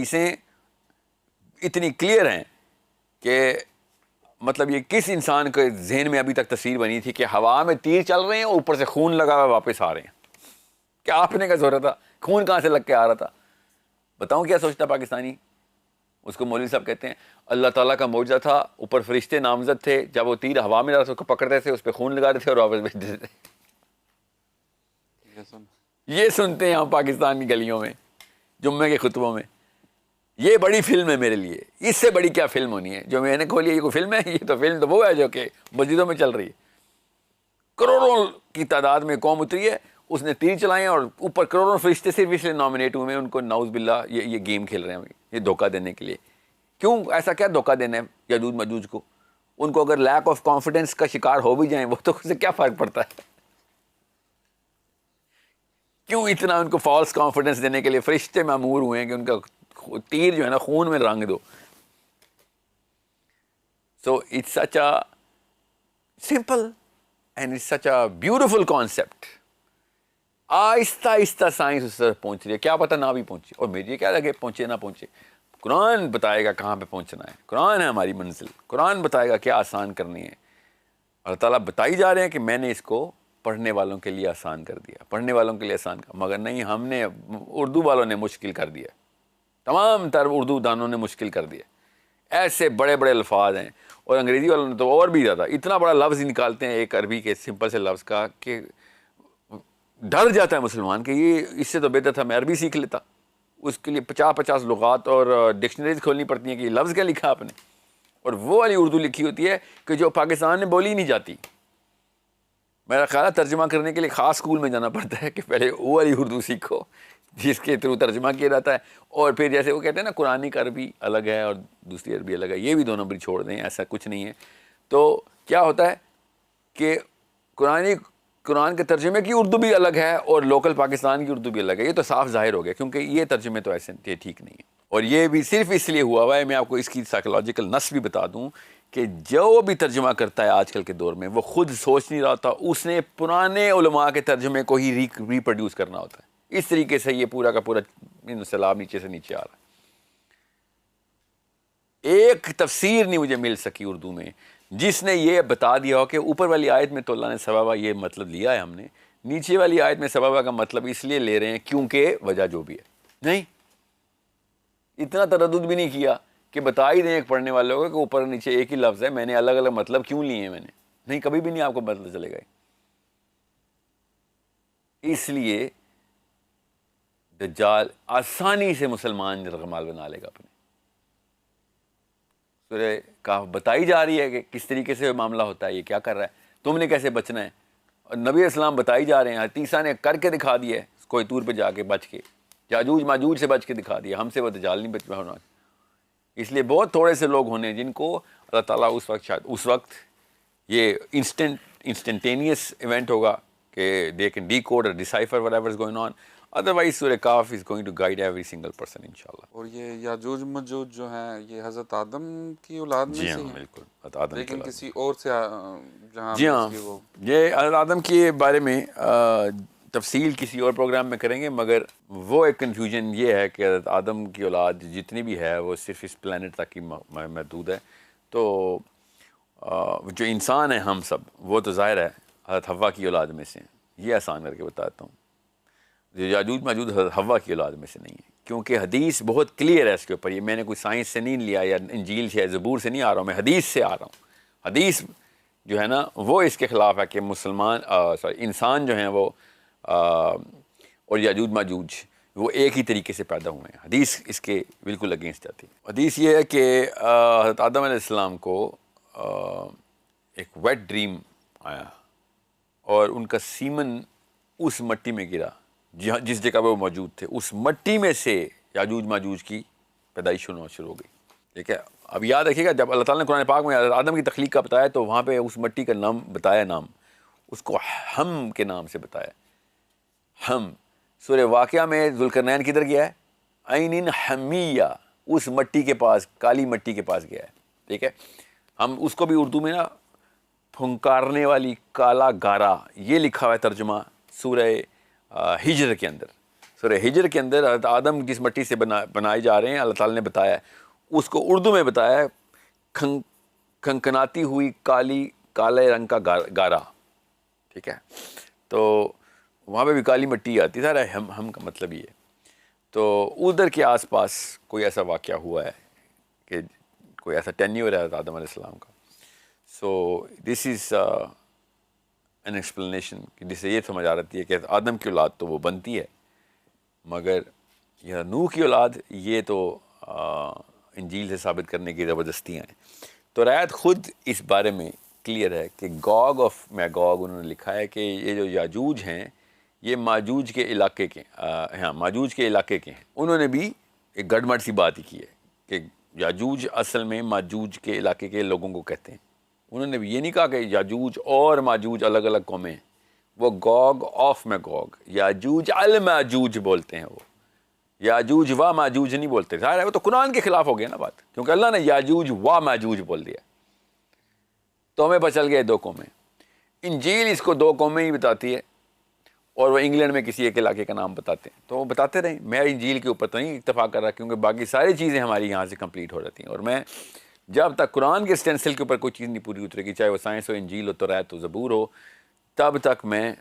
हदीसें इतनी क्लियर हैं कि मतलब ये किस इंसान के जहन में अभी तक तस्वीर बनी थी कि हवा में तीर चल रहे हैं और ऊपर से खून लगा हुआ वापस आ रहे हैं। क्या आपने क्या सोच रहा था, खून कहाँ से लग के आ रहा था? बताऊं क्या सोचता पाकिस्तानी? उसको मौलवी साहब कहते हैं अल्लाह ताला का मौजज़ा था, ऊपर फरिश्ते नामजद थे, जब वो तीर हवा में जा रहा था उसको पकड़ते थे, उस पर खून लगा देते थे और वापस भेज देते थे। ये सुनते हैं हम पाकिस्तान की गलियों में, जुम्मे के खुतबों में। ये बड़ी फिल्म है मेरे लिए, इससे बड़ी क्या फिल्म होनी है जो मैंने खोली? ये कोई फिल्म है? ये तो फिल्म तो वो है जो कि मस्जिदों में चल रही है। करोड़ों की तादाद में कौम उतरी है, उसने तीर चलाए और ऊपर करोड़ों फरिश्ते सिर्फ इसलिए नॉमिनेट हुए हैं, उनको नाउज़ बिल्ला ये गेम खेल रहे हैं, ये धोखा देने के लिए। क्यों? ऐसा क्या धोखा देना है यजूज मजूज को? उनको अगर लैक ऑफ कॉन्फिडेंस का शिकार हो भी जाएं वो तो उससे क्या फ़र्क पड़ता है? क्यों इतना उनको फॉल्स कॉन्फिडेंस देने के लिए फरिश्ते मामूर हुए हैं कि उनका तीर जो है ना खून में रंग दो। So it's such a simple and it's such a beautiful concept. Aahista Aahista science उस तरफ पहुंच रही है, क्या पता ना भी पहुंचे, और मुझे क्या लगे पहुंचे ना पहुंचे। कुरान बताएगा कहाँ पे पहुंचना है, कुरान है हमारी मंजिल, कुरान बताएगा क्या आसान करनी है। अल्लाह ताला बताई जा रहे हैं कि मैंने इसको पढ़ने वालों के लिए आसान कर दिया, पढ़ने वालों के लिए आसान कर, मगर नहीं, हमने उर्दू वालों ने मुश्किल कर दिया, तमाम तर उर्दू दानों ने मुश्किल कर दिया। ऐसे बड़े बड़े अल्फाज हैं, और अंग्रेज़ी वालों ने तो और भी ज़्यादा, इतना बड़ा लफ्ज़ ही निकालते हैं एक अरबी के सिंपल से लफ्ज़ का कि डर जाता है मुसलमान कि ये इससे तो बेहतर था मैं अरबी सीख लेता। उसके लिए 50-50 लुगात और डिक्शनरीज खोलनी पड़ती हैं कि लफ्ज़ क्या लिखा आपने, और वो वाली उर्दू लिखी होती है कि जो पाकिस्तान में बोली ही नहीं जाती। मेरा ख्याल है तर्जुमा करने के लिए ख़ास स्कूल में जाना पड़ता है कि पहले वो वाली उर्दू सीखो जिसके थ्रू तर्जुमा किया जाता है, और फिर जैसे वो कहते हैं ना कुरानिक अरबी अलग है और दूसरी अरबी अलग है, ये भी दो नंबरी छोड़ दें, ऐसा कुछ नहीं है। तो क्या होता है कि कुरान के तर्जुमे की उर्दू भी अलग है और लोकल पाकिस्तान की उर्दू भी अलग है। ये तो साफ जाहिर हो गया, क्योंकि ये तर्जुमे तो ऐसे ठीक नहीं है। और ये भी सिर्फ इसलिए हुआ हुआ है, मैं आपको इसकी साइकोलॉजिकल नस भी बता दूं कि जो भी तर्जुमा करता है आजकल के दौर में वो खुद सोच नहीं रहा था, उसने पुराने उलमा के तर्जुमे को ही रिप्रोड्यूस करना होता है। इस तरीके से ये पूरा का पूरा सैलाब नीचे से नीचे आ रहा है। एक तफसीर नहीं मुझे मिल सकी उर्दू में जिसने ये बता दिया हो कि ऊपर वाली आयत में तो अल्लाह ने सबाबा ये मतलब लिया है, हमने नीचे वाली आयत में सबाबा का मतलब इसलिए ले रहे हैं क्योंकि वजह जो भी है। नहीं, इतना तरद्दुद भी नहीं किया कि बता ही दें एक पढ़ने वालों को कि ऊपर नीचे एक ही लफ्ज़ है, मैंने अलग अलग मतलब क्यों लिए हैं मैंने। नहीं, कभी भी नहीं आपको पता चलेगा। इसलिए दज्जाल आसानी से मुसलमान रगमाल बना लेगा अपने। सूरह काफ बताई जा रही है कि किस तरीके से मामला होता है, ये क्या कर रहा है, तुमने कैसे बचना है। और नबी इस्लाम बताई जा रहे हैं, हतीसा ने करके दिखा दिया है, कोई तूर पे जाके बच के, याजूज माजूज से बच के दिखा दिया। हमसे वो दज्जाल नहीं बच होना। इसलिए बहुत थोड़े से लोग होने जिनको अल्लाह ताला उस वक्त, शायद उस वक्त ये इंस्टेंटेनियस इवेंट होगा कि दे कैन डीकोड और decipher whatever is going on. Otherwise सूरह काफ is going to guide every single person इंशाल्लाह। और ये याजूज मजूज जो हैं ये हज़रत आदम की औलाद में से हैं? बिल्कुल हज़रत आदम लेकिन की किसी और से जहाँ जी हाँ, वो ये हज़रत आदम के बारे में तफसील किसी और प्रोग्राम में करेंगे, मगर वो एक कन्फ्यूजन ये है कि हज़रत आदम की औलाद जितनी भी है वो सिर्फ इस प्लानट तक ही महदूद है। तो जो इंसान है हम सब, वो तो ज़ाहिर है हज़रत हव्वा की औलाद में से हैं। ये आसान करके बताता हूँ, जो याजूज माजूज हज़रत हव्वा की औलाद में से नहीं है, क्योंकि हदीस बहुत क्लियर है इसके ऊपर। ये मैंने कोई साइंस से नहीं लिया या इंजील से या ज़बूर से नहीं आ रहा हूँ, मैं हदीस से आ रहा हूँ। हदीस जो है ना वो इसके ख़िलाफ़ है कि मुसलमान इंसान जो हैं वो और याजूज माजूज वो एक ही तरीके से पैदा हुए हैं। हदीस इसके बिल्कुल अगेंस्ट जाती है। हदीस ये है कि हज़रत आदम अलैहिस्सलाम को एक वेट ड्रीम आया और उनका सीमन उस मट्टी में गिरा जिस जगह पर वो मौजूद थे। उस मट्टी में से याजूज माजूज की पैदाइश होना शुरू हो गई। ठीक है, अब याद रखिएगा जब अल्लाह ताला ने कुरान पाक में आदम की तख्लीक का बताया तो वहाँ पे उस मट्टी का नाम बताया, नाम उसको हम के नाम से बताया। हम सूरह वाक़िया में ज़ुल्करनैन किधर गया है? ऐनिन हमिया, उस मट्टी के पास, काली मट्टी के पास गया है। ठीक है, हम उसको भी उर्दू में ना फुंकारने वाली काला गारा, ये लिखा हुआ है तर्जुमा सूरह हिजर के अंदर। सूरह हिजर के अंदर हज़रत आदम जिस मिट्टी से बनाए जा रहे हैं, अल्लाह ताला ने बताया है, उसको उर्दू में बताया है खनखनाती हुई काले रंग का गारा, ठीक है। तो वहाँ पे भी काली मिट्टी आती, सारा हम का मतलब ये है। तो उधर के आसपास कोई ऐसा वाक़या हुआ है कि कोई ऐसा टेन्योर है आदम अलैहिस्सलाम का। So this is an explanation कि जिससे ये समझ आ रही है कि आदम की औलाद तो वो बनती है, मगर यह नूह की औलाद ये तो इंजील से साबित करने की ज़बरदस्तियाँ हैं। तो रायत ख़ुद इस बारे में क्लियर है कि गॉग ऑफ मैगॉग उन्होंने लिखा है कि ये जो याजूज हैं ये माजूज के इलाके के हाँ माजूज के इलाके के हैं। उन्होंने भी एक गड़मड़ सी बात ही की है कि याजूज असल में माजूज के इलाके के लोगों को कहते हैं। उन्होंने भी ये नहीं कहा कि याजूज और माजूज अलग अलग कौमें हैं, वो गॉग ऑफ मैगॉग, याजूज अल माजूज बोलते हैं, वो याजूज व माजूज नहीं बोलते। ज़ाहिर है वो तो कुरान के खिलाफ हो गया ना बात, क्योंकि अल्लाह ने याजूज व माजूज बोल दिया, तो हमें पता चल गया दो कौमें। इंजील इसको दो कौमें ही बताती है और वह इंग्लैंड में किसी एक इलाके का नाम बताते हैं, तो वो बताते रहें। मैं इंजील के ऊपर तो नहीं इत्तेफाक कर रहा, क्योंकि बाकी सारी चीज़ें हमारी यहाँ से कंप्लीट हो जाती हैं, और मैं जब तक कुरान के स्टेंसिल के ऊपर कोई चीज़ नहीं पूरी उतरेगी, चाहे वो साइंस हो, इंजील हो, तौरात हो, ज़बूर हो, तब तक मैं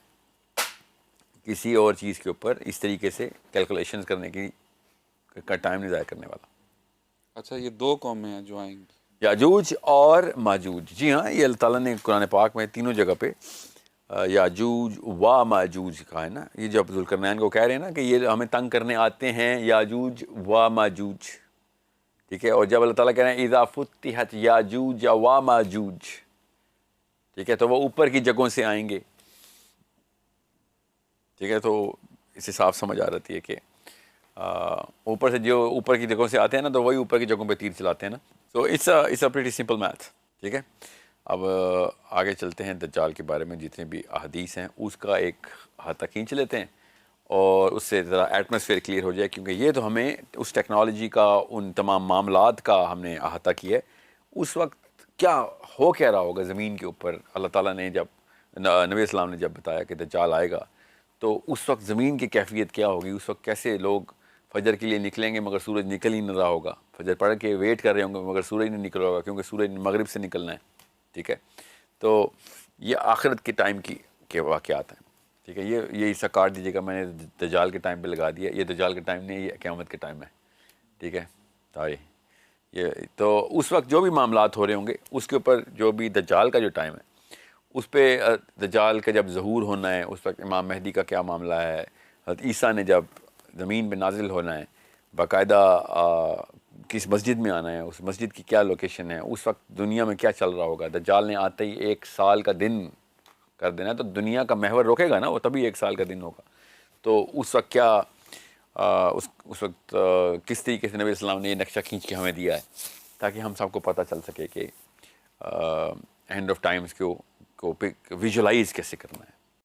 किसी और चीज़ के ऊपर इस तरीके से कैलकुलेशंस करने का टाइम नहीं ज़ाया करने वाला। अच्छा, ये दो कौमें हैं जो आएंगी, याजूज और माजूज। जी हाँ, ये अल्लाह ताला ने कुरान पाक में तीनों जगह पे याजूज व माजूज कहा है ना। ये जब ज़ुल्करनैन को कह रहे हैं ना कि ये हमें तंग करने आते हैं याजूज व माजूज, ठीक है। और जब अल्लाह ताला कह रहे हैं इज़ा फुत्तिहत याजूज व माजूज, ठीक है, तो वो ऊपर की जगहों से आएंगे, ठीक है। तो इससे साफ समझ आ रही है कि ऊपर से जो ऊपर की जगहों से आते हैं ना, तो वही ऊपर की जगहों पे तीर चलाते हैं ना। So it's a pretty simple math, ठीक है। अब आगे चलते हैं दज्जाल के बारे में जितने भी अहदीस हैं उसका एक हद तक खींच लेते हैं, और उससे ज़रा एटमॉस्फेयर क्लियर हो जाए, क्योंकि ये तो हमें उस टेक्नोलॉजी का, उन तमाम मामलात का हमने अहाता किया है। उस वक्त क्या रहा होगा ज़मीन के ऊपर। अल्लाह ताला ने जब नबी इस्लाम ने जब बताया कि दज्जाल आएगा, तो उस वक्त ज़मीन की कैफियत क्या होगी, उस वक्त कैसे लोग फजर के लिए निकलेंगे मगर सूरज निकल ही नहीं रहा होगा, फजर पढ़ के वेट कर रहे होंगे मगर सूरज नहीं निकल रहा होगा, क्योंकि सूरज मगरिब से निकलना है, ठीक है। तो ये आखिरत के टाइम के वाक़यात हैं, ठीक है। ये हिस्सा काट दीजिएगा, मैंने दज्जाल के टाइम पे लगा दिया। ये दज्जाल के टाइम नहीं, ये क़यामत के टाइम है, ठीक है। ये तो उस वक्त जो भी मामलात हो रहे होंगे उसके ऊपर, जो भी दज्जाल का जो टाइम है उस पर, दज्जाल का जब ज़हूर होना है उस वक्त इमाम मेहदी का क्या मामला है, हज़रत ईसा ने जब ज़मीन पे नाजिल होना है, बाकायदा किस मस्जिद में आना है, उस मस्जिद की क्या लोकेशन है, उस वक्त दुनिया में क्या चल रहा होगा। दज्जाल ने आते ही 1 साल का दिन कर देना है, तो दुनिया का महवर रोकेगा ना वो, तभी 1 साल का दिन होगा। तो उस वक्त क्या उस वक्त किस तरीके से नबी इस्लाम ने ये नक्शा खींच के हमें दिया है, ताकि हम सबको पता चल सके कि एंड ऑफ टाइम्स को विजुलाइज़ कैसे करना है।